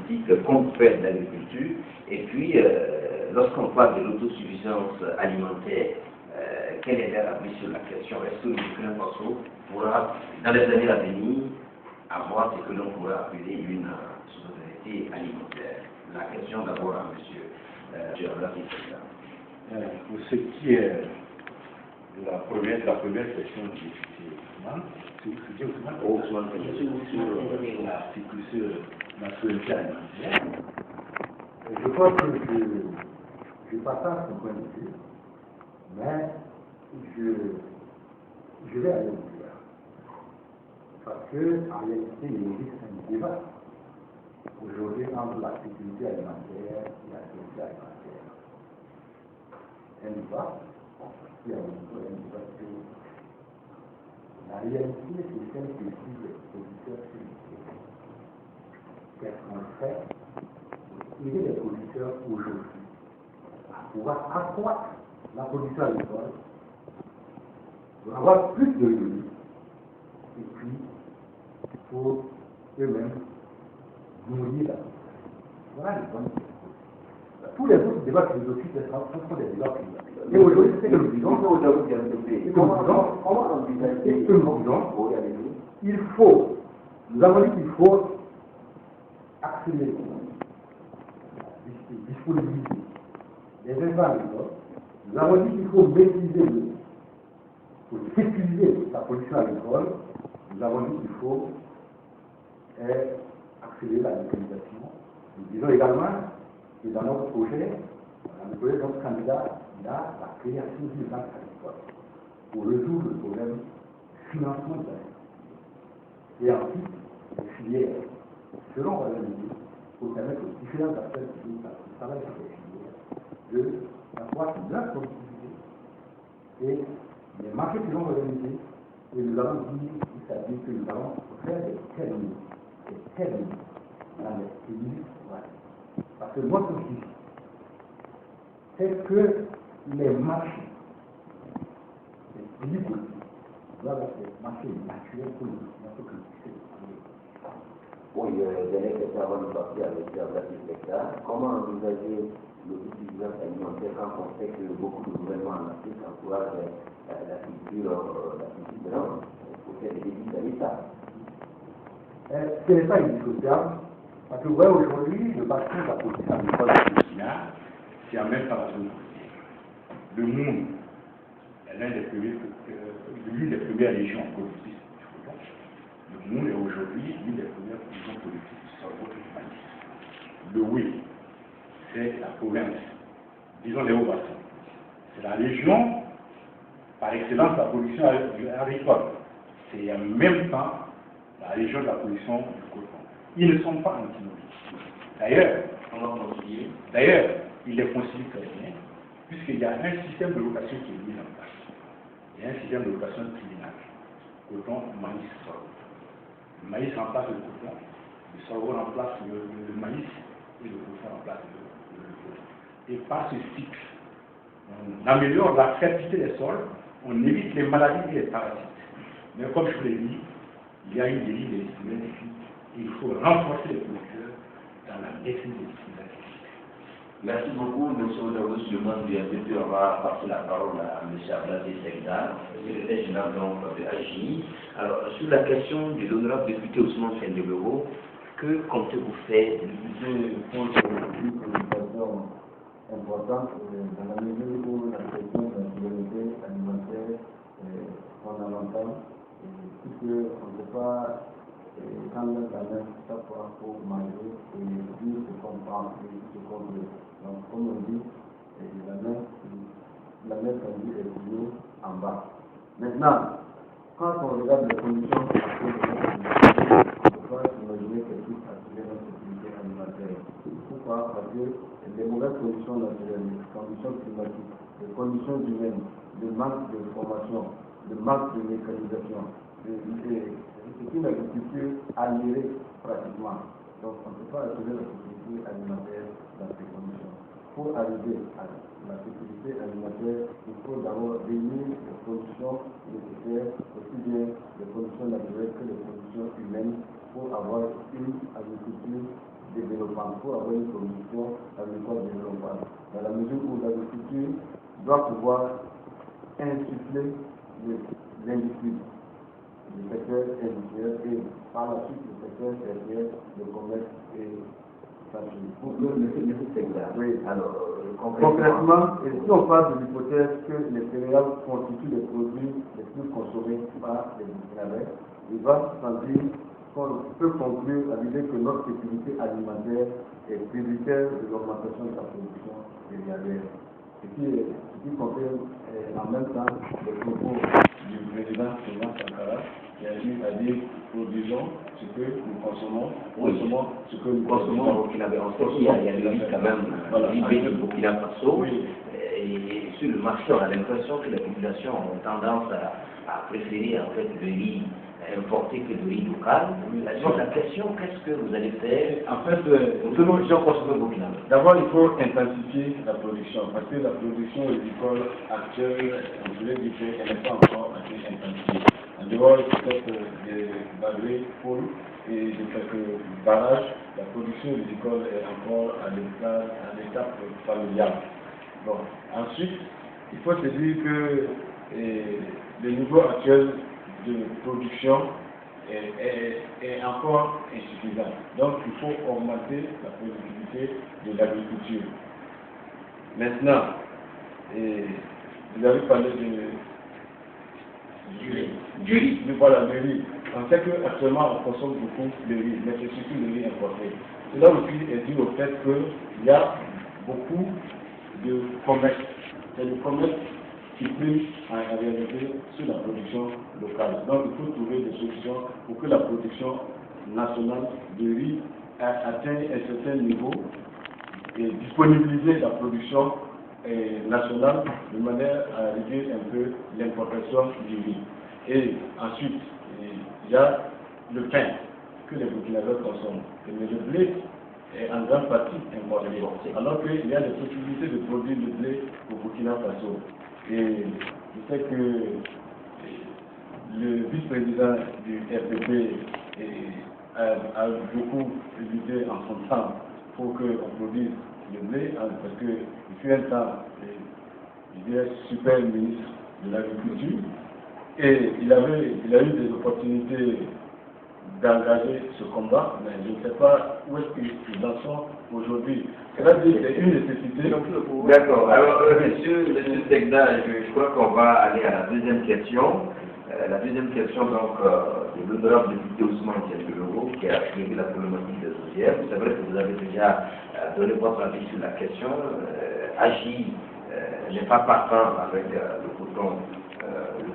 politique qu'on fait d'agriculture. Et puis, lorsqu'on parle de l'autosuffisance alimentaire, quel est leur avis sur la question? Est-ce que le Burkina Faso pourra, dans les années à venir, avoir ce que l'on pourrait appeler une souveraineté alimentaire? La question d'abord à M. Ablafi. Pour ce qui est de la première question du député Ousmane, sur la souveraineté alimentaire, je crois que je partage son point de vue, mais je vais aller au delà. Parce qu'en réalité, il existe un débat aujourd'hui entre la sécurité alimentaire et la sécurité alimentaire. Un débat qui a un débat théorique. La réalité, c'est celle que suivent les producteurs sur le terrain. Qu'est-ce qu'on fait pour aider les producteurs aujourd'hui à pouvoir accroître la production agricole, pour avoir plus de revenus, et puis pour eux-mêmes nourrir la population. Voilà les bonnes questions. Tous les autres débats philosophiques sont des débats philosophiques. Et aujourd'hui, c'est que nous disons, comment envisager que nous disons, il faut, nous avons dit qu'il faut accélérer, disponibiliser les intrants agricoles. Nous avons dit qu'il faut maîtriser pour sécuriser la production agricole. Nous avons dit qu'il faut accélérer la localisation. Nous disons également que dans notre projet, le projet de notre candidat, il y a la création d'une banque agricole pour résoudre le problème du financement de l'agriculture. Et ensuite, les filières seront organisées pour permettre aux différents acteurs qui travaillent sur les filières d'avoir leur productivité. Et les marchés seront organisés. Et nous allons dire, c'est-à-dire que nous allons faire des termes dans les pays. Parce que notre souci, c'est que les marchés, les pays politiques, doivent être des marchés naturels pour notre culture. Oui, dernière question avant de partir avec la secteur. Comment envisager l'autosuffisance alimentaire quand on sait que beaucoup de gouvernements en Afrique encouragent la culture de l'homme pour faire des déficits à l'État? Ce n'est pas indissociable, parce que vous voyez aujourd'hui, le bassin de la politique agricole du Burkina, c'est en même temps la zone côtière. Le monde est l'une des premières régions productrices du coton. Le monde est aujourd'hui l'une des premières régions productrices du sorgho et du maïs. Le Wé, c'est la province, disons les hauts bassins. C'est la région par excellence de la production agricole. C'est en même temps la région de la production du coton. Ils ne sont pas antinomiques. D'ailleurs, ils les concilient très bien, puisqu'il y a un système de location qui est mis en place. Il y a un système de location triennale. Coton, maïs, sorgho. Le maïs remplace le coton, le sorgho remplace le maïs et le coton remplace le coton. Et par ce cycle, on améliore la fertilité des sols, on évite les maladies et les parasites. Mais comme je vous l'ai dit, il y a une dérive des disciplines et il faut renforcer les producteurs dans la maîtrise des disciplines. Merci beaucoup, M. Odaou Suleiman du MPP. On va passer la parole à M. Ablafi Sekda, secrétaire général de AGI. Alors, sur la question de l'honorable député Ousmane Sendebego, que comptez-vous faire? Je pense que c'est une préoccupation importante dans la mesure où la question de la souveraineté alimentaire est fondamentale, puisqu'on ne peut pas tendre la main chaque fois pour manger et dire ce qu'on pense et ce qu'on veut. Donc, comme on dit, la main tendue est toujours en bas. Maintenant, quand on regarde les conditions on ne peut pas imaginer qu'elles puissent assurer notre sécurité alimentaire. Pourquoi? Parce que les mauvaises conditions naturelles, les conditions climatiques, les conditions humaines, le manque de formation, le manque de mécanisation, c'est une agriculture aliérée pratiquement. Donc on ne peut pas assurer la sécurité alimentaire dans ces conditions. Pour arriver à la sécurité alimentaire, il faut d'abord réunir les conditions nécessaires, aussi bien les conditions naturelles que les conditions humaines, pour avoir une agriculture développante, pour avoir une production agricole développante. Dans la mesure où l'agriculture doit pouvoir insuffler l'industrie, le secteur industriel et par la suite le secteur tertiaire, le commerce et oui. Alors, concrètement, et si on part de l'hypothèse que les céréales constituent les produits les plus consommés par les Burkinabés, il va sans dire qu'on peut conclure à l'idée que notre sécurité alimentaire est tributaire de l'augmentation de la production céréalière. Ce qui confirme en même temps les propos du président Thomas Sankara qui a dit à dire produisons ce que nous consommons, consommons ce que nous consommons. Au Burkina Faso, il y a le riz quand même, le riz du Burkina Faso. Et sur le marché, on a l'impression que la population a tendance à préférer en fait le riz importé que le riz local. Sur la question, qu'est-ce que vous allez faire En fait, d'abord, il faut intensifier la production, parce que la production agricole actuelle, on pourrait dire qu'elle n'est pas encore assez intensifiée. En dehors peut-être des barrières folles et de quelques barrages, la production agricole est encore à l'étape familiale. Bon, ensuite, il faut se dire que le niveau actuel de production est encore insuffisant. Donc, il faut augmenter la productivité de l'agriculture. Maintenant, vous avez parlé du riz. Voilà, le riz. On sait qu'actuellement, on consomme beaucoup de riz, mais c'est surtout le riz importé. Cela aussi est dû au fait qu'il y a beaucoup de commerce. C'est le commerce qui prime en réalité sur la production locale. Donc il faut trouver des solutions pour que la production nationale de riz atteigne un certain niveau et disponibiliser la production nationale de manière à réduire un peu l'importation du riz. Et ensuite, il y a le pain que les Burkinabés consomment. Mais le blé est en grande partie importé. Alors qu'il y a des possibilités de produire le blé au Burkina Faso. Et je sais que le vice-président du RPP a beaucoup lutté en son temps pour qu'on produise le blé, parce qu'il fut un temps, il était super ministre de l'Agriculture, et il a eu des opportunités d'engager ce combat, mais je ne sais pas où est-ce qu'ils en sont aujourd'hui. C'est-à-dire c'est une nécessité. D'accord. Alors, monsieur Tegda, je crois qu'on va aller à la deuxième question. La deuxième question, donc, de l'honorable député Ousmane Diallo, qui a soulevé la problématique des OGM. C'est vrai que vous avez déjà donné votre avis sur la question. Agi n'est pas partant avec le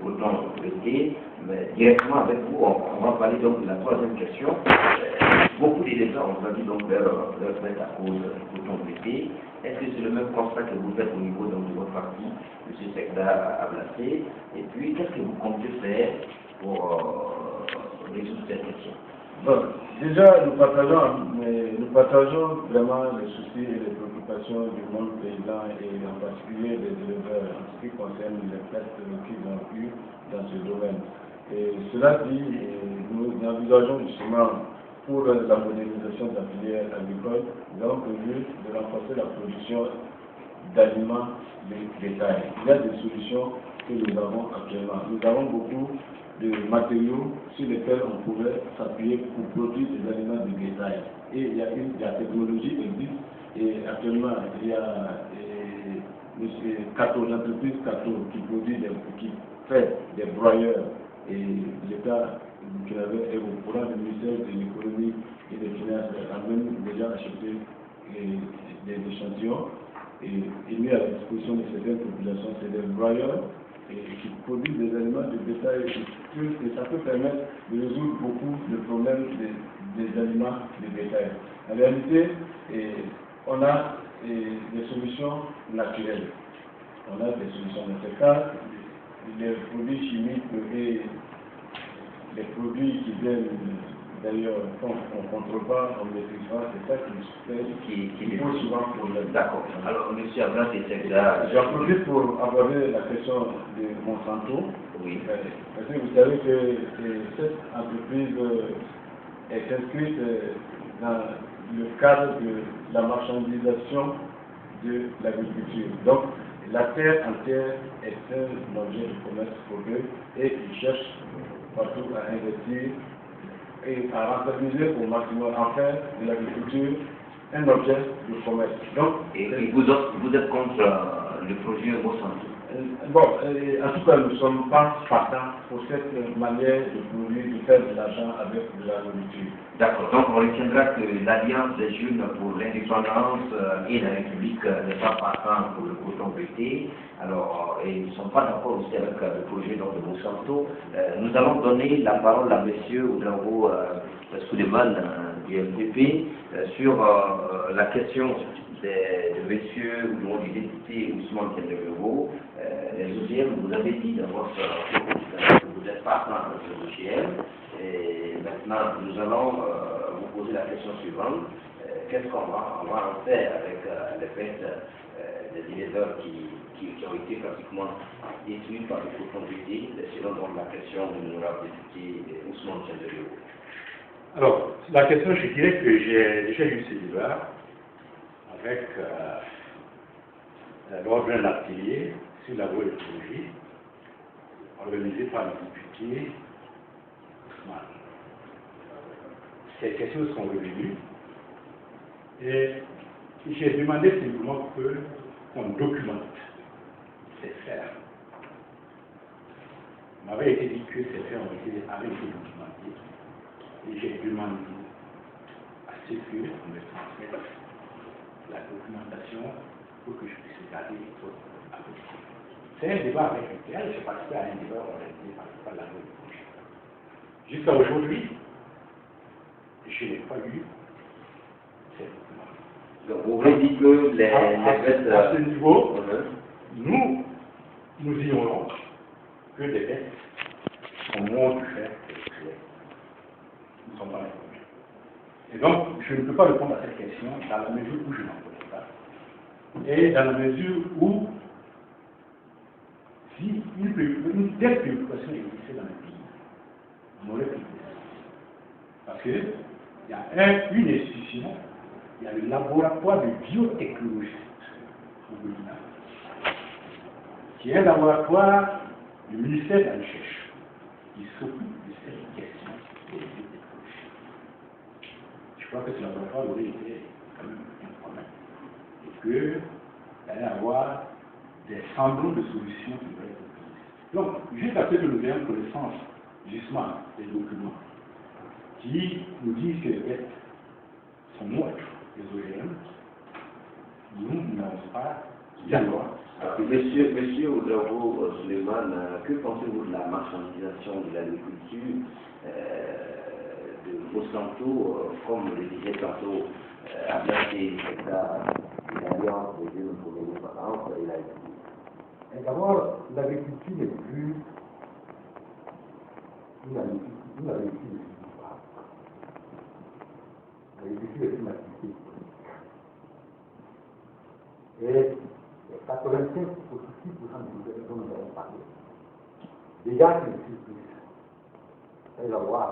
coton traité, mais directement avec vous, on va parler donc de la troisième question. Beaucoup d'éléments ont entendu donc leur mettre à cause du coton traité. Est-ce que c'est le même constat que vous faites au niveau donc, de votre parti, M. Tegda Ablacé? Et puis, qu'est-ce que vous comptez faire pour résoudre cette question? Bon, déjà, nous partageons vraiment les soucis et les préoccupations du monde paysan et en particulier des éleveurs en ce qui concerne les pertes qu'ils ont eues dans ce domaine. Et cela dit, nous envisageons justement pour la modernisation de la filière agricole, nous avons prévu de renforcer la production d'aliments de bétail. Il y a des solutions que nous avons actuellement. Nous avons beaucoup de matériaux sur lesquels on pourrait s'appuyer pour produire des aliments de bétail. Et la technologie existe et actuellement il y a l'entreprise Cato qui fait des broyeurs et l'État qui avait au courant du ministère de l'économie et des finances a même déjà acheté des échantillons et mis à la disposition de certaines populations. C'est des broyeurs qui produisent des aliments de bétail et ça peut permettre de résoudre beaucoup de problèmes des aliments de bétail. En réalité, on a des solutions naturelles. On a des solutions naturelles. Les produits chimiques et les produits qui viennent d'ailleurs, on ne contrôle pas, on ne maîtrise pas, c'est ça qui pose souvent problème. D'accord. Alors, M. Ablas et Tegda. J'en profite pour aborder la question de Monsanto. Oui. Parce que vous savez que cette entreprise est inscrite le cadre de la marchandisation de l'agriculture. Donc, la terre entière est un objet de commerce pour eux et ils cherchent partout à investir et à rentabiliser au maximum, en faire de l'agriculture un objet de commerce. Donc, et vous êtes contre le projet Monsanto? Bon, en tout cas, nous ne sommes pas partants pour cette manière de produire, de faire de l'argent avec de la nourriture. D'accord, donc on retiendra que l'Alliance des jeunes pour l'indépendance et la République n'est pas partant pour le coton pété. Alors, et nous ne sommes pas d'accord aussi avec le projet de Monsanto. Nous allons donner la parole à M. Oudraogo Suleiman du FDP sur la question de monsieur ou du député Ousmane Kendebego. Les OGM, vous avez dit dans votre que vous êtes partant de ces OGM. Et maintenant, nous allons vous poser la question suivante. Qu'est-ce qu'on va en faire avec le fait des éleveurs qui ont été pratiquement détruits par le coton pété, selon donc la question de l'honorable député Ousmane Kendebego? Alors, la question, je dirais que j'ai déjà eu ce débat avec lors d'un atelier sur l'agroécologie organisé par le député Ousmane. Ces questions sont revenues et j'ai demandé simplement qu'on documente ces faits. Il m'avait été dit que ces faits avaient été documentés et j'ai demandé à ce qu'on me transmette la documentation pour que je puisse regarder les choses avec. C'est un débat avec lequel j'ai participé à un débat organisé par l'agroécologie. Jusqu'à aujourd'hui, je n'ai pas eu ces documents. Donc vous voulez dire que à ce niveau, nous ignorons que des tests sont moins du fait exprès. Nous ne sommes pas informés. Et donc, je ne peux pas répondre à cette question dans la mesure où je n'en connais pas. Et dans la mesure où, si une telle préoccupation existait dans le pays, on aurait pu le faire. Parce qu'il y a une institution, il y a le laboratoire de biotechnologie au Burkina, qui est un laboratoire du ministère de la Recherche, qui s'occupe de cette question des biotechnologies. Je crois que ce laboratoire aurait été quand même informé et qu'il allait avoir des semblants de solutions qui devraient être utilisées. Donc, jusqu'à ce que nous ayons connaissance justement des documents qui nous disent que les bêtes sont mortes, les OGM, nous n'avons pas d'accord. Monsieur Oudraogo Suleiman, que pensez-vous de la marchandisation de l'agriculture de Monsanto, comme le disait tantôt, à placer l'Alliance des jeunes pour l'indépendance et la République? D'abord, l'agriculture n'est plus une agriculture de pas. L'agriculture est une activité économique. Et 85% du dont nous avons parlé, déjà c'est une surprise. Il va voir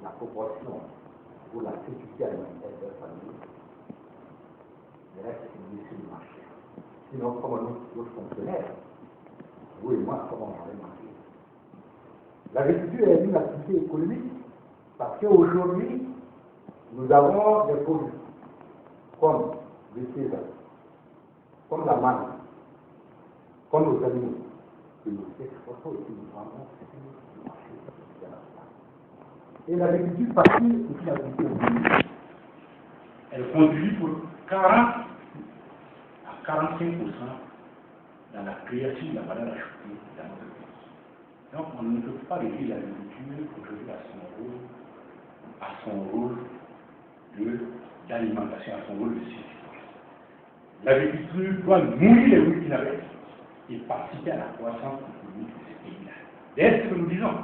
la proportion pour la sécurité alimentaire de la famille. Le reste, c'est une issue du marché. Sinon, comme notre fonctionnaire, vous et moi, comment on allait manger? L'agriculture est une activité économique parce qu'aujourd'hui, nous avons des produits comme le sésame, comme la mangue, comme nos animaux, que nous exportons et que nous vendons sur le marché international. Et l'agriculture, parce que c'est une activité économique, Elle contribue pour 40 à 45% dans la création de la valeur ajoutée dans notre pays. Donc on ne peut pas réduire l'agriculture aujourd'hui à son rôle d'alimentation, à son rôle de subsistance. L'agriculture doit nourrir les Burkinabés et participer à la croissance économique de ce pays-là. C'est ce que nous disons.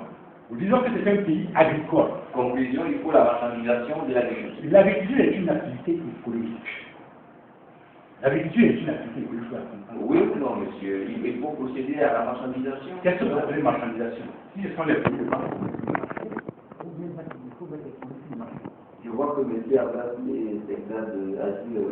Nous disons que c'est un pays agricole. Conclusion, il faut la marchandisation de l'agriculture. L'agriculture est une activité économique. L'agriculture est une activité économique. Oui ou non, monsieur? Il faut procéder à la marchandisation. Qu'est-ce que vous appelez marchandisation? Si ce sont les produits de marché, il faut mettre les produits sur le marché. Je vois que M. Abbas est secteur de Agir.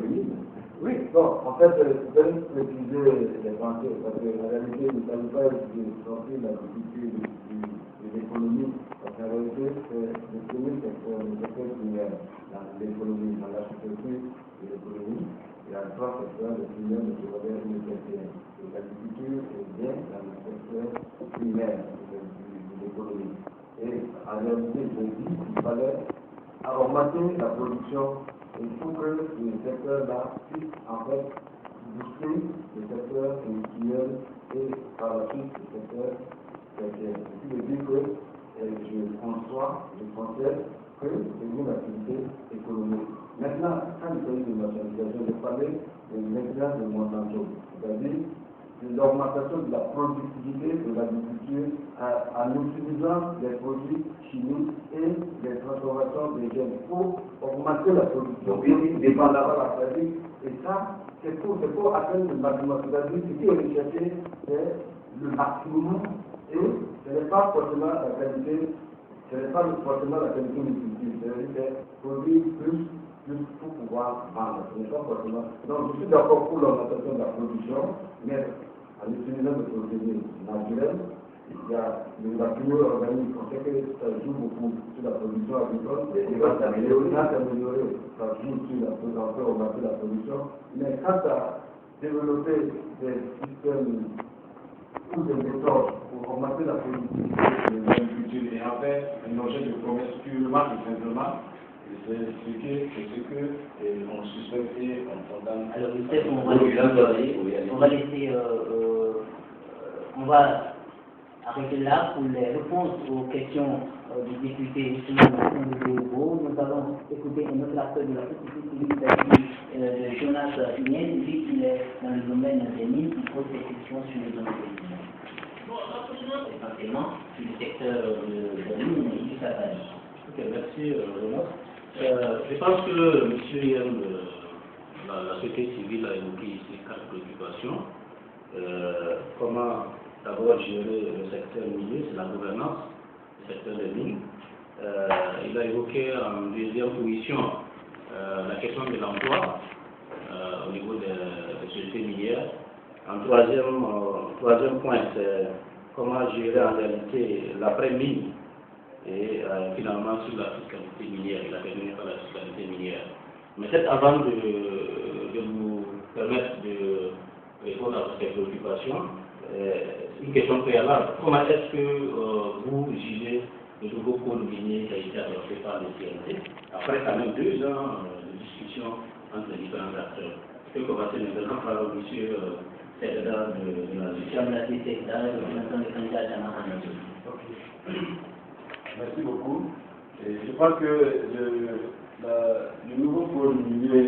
Oui, bon, en fait, je vais préciser les pensées, parce que la réalité, il ne s'agit pas de sortir la difficulté de l'économie, parce qu'en réalité, c'est le premier secteur, le secteur primaire dans l'économie, dans l'architecture de l'économie. Il y a trois secteurs, le primaire, le secondaire et le tertiaire. Et l'agriculture est bien dans le secteur primaire de l'économie. Et en réalité, je dis qu'il fallait augmenter la production. Il faut que le secteur-là puisse en fait booster le secteur industriel et par la suite le secteur tertiaire. Ce qui veut dire que je considère que c'est une activité économique. Maintenant, quand il s'agit de nationalisation, je parlais de l'exemple de Monsanto, c'est-à-dire de l'augmentation de la productivité de l'agriculture en utilisant des produits chimiques et des transformations des gènes pour augmenter la production dépendamment de la pratique. Et ça, c'est pour atteindre le maximum. C'est-à-dire ce qui est recherché, c'est le maximum et ce n'est pas forcément la qualité, nutritive. C'est-à-dire que produire plus pour pouvoir vendre. Ce n'est pas forcément. Donc je suis d'accord pour l'augmentation de la production, mais en utilisant des produits naturels, il y a la chimie organique, on sait que ça joue beaucoup sur la production agricole, et va s'améliorer, ça joue sur la production, augmenter la production, mais quant à développer des systèmes ou des méthodes pour augmenter la productivité de l'agriculture et en fait un objet de commerce purement et simplement, c'est ce que on suspecte et on condamne. Alors, peut-être on va arrêter là pour les réponses aux questions du député Nous allons écouter un autre acteur de la société civile, Jonas Inès, lui qui est dans le domaine des mines, qui pose des questions sur le domaine des mines. Essentiellement sur le secteur de mines et du Savali. Ok, merci Jonas. Je pense que M. Yann, la société civile a évoqué ici 4 préoccupations. Comment d'abord gérer le secteur minier, c'est la gouvernance du secteur des mines. Il a évoqué en deuxième position la question de l'emploi au niveau des sociétés minières. En troisième point, c'est comment gérer en réalité l'après-mine et finalement sur la fiscalité minière. Il a terminé par la fiscalité minière. Mais peut-être avant de vous permettre de répondre à ces préoccupations, une question préalable. Comment est-ce que vous jugez le nouveau code minier qui a été adopté par le CNT après quand même 2 ans de discussion entre les différents acteurs? Je peux commencer maintenant par M. Cédra de la justice. Merci beaucoup. Et je crois que le nouveau code minier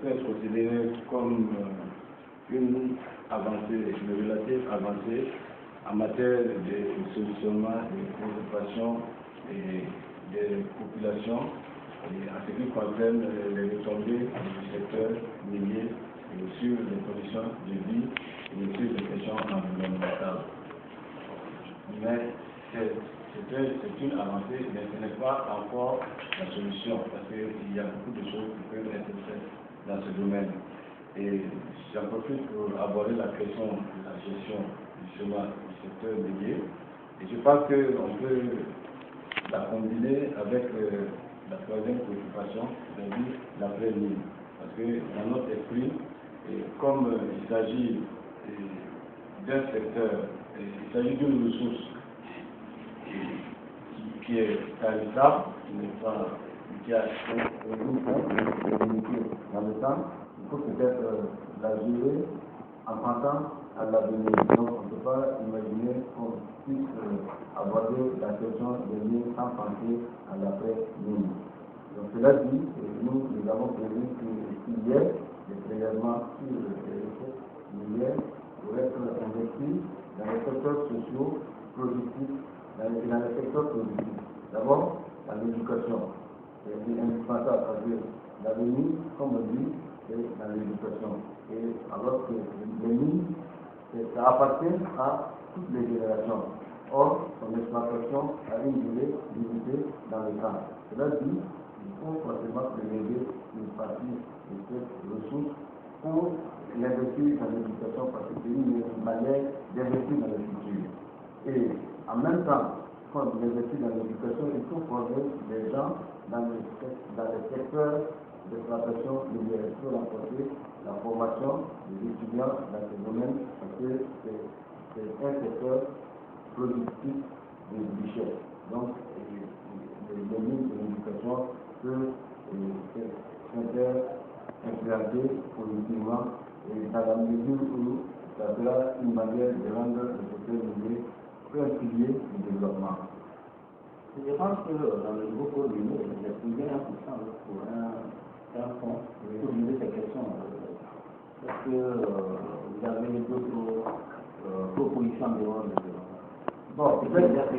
peut être considéré comme une avancée, une relative avancée en matière de solutionnement et de préoccupation des populations et en ce qui concerne les retombées du secteur minier et sur les conditions de vie et sur les questions environnementales. Mais c'est une avancée, mais ce n'est pas encore la solution, parce qu'il y a beaucoup de choses qui peuvent être faites dans ce domaine. Et j'en profite pour aborder la question de la gestion justement du secteur minier. Et je pense qu'on peut la combiner avec la troisième préoccupation, c'est-à-dire l'après-mine. Parce que dans notre esprit, comme il s'agit d'un secteur, il s'agit d'une ressource qui est tarissable, qui a dans le temps, il faut peut-être la gérer en pensant à l'avenir. Donc on ne peut pas imaginer qu'on puisse aborder la question des mines sans penser à l'après-mine. Donc cela dit, nous avons prévu qu'il y ait des prélèvements sur les ressources minières pour être investis dans les secteurs sociaux productifs, dans les secteurs productifs. D'abord, dans l'éducation. C'est indispensable parce que l'avenir, comme on dit, c'est dans l'éducation. Et alors que les mines, ça appartient à toutes les générations. Or, son exploitation a une durée limitée dans le temps. Cela dit, il faut forcément prélever une partie de cette ressource pour l'investir dans l'éducation, parce que c'est une manière d'investir dans le futur. Et en même temps, quand on investit dans l'éducation, il faut former des gens dans les secteurs d'exploitation minière. Il faut renforcer la formation des étudiants dans ce domaine, parce que c'est un secteur productif de richesse. Donc, les mines de l'éducation peuvent s'influencer positivement, et dans la mesure où ça sera une manière de rendre le secteur minier un pilier du développement. Je pense que dans le nouveau code minier, il y a plus de 1% pour un fonds pour régler ces questions. Est-ce que vous avez d'autres propositions de développement? Bon, peut-être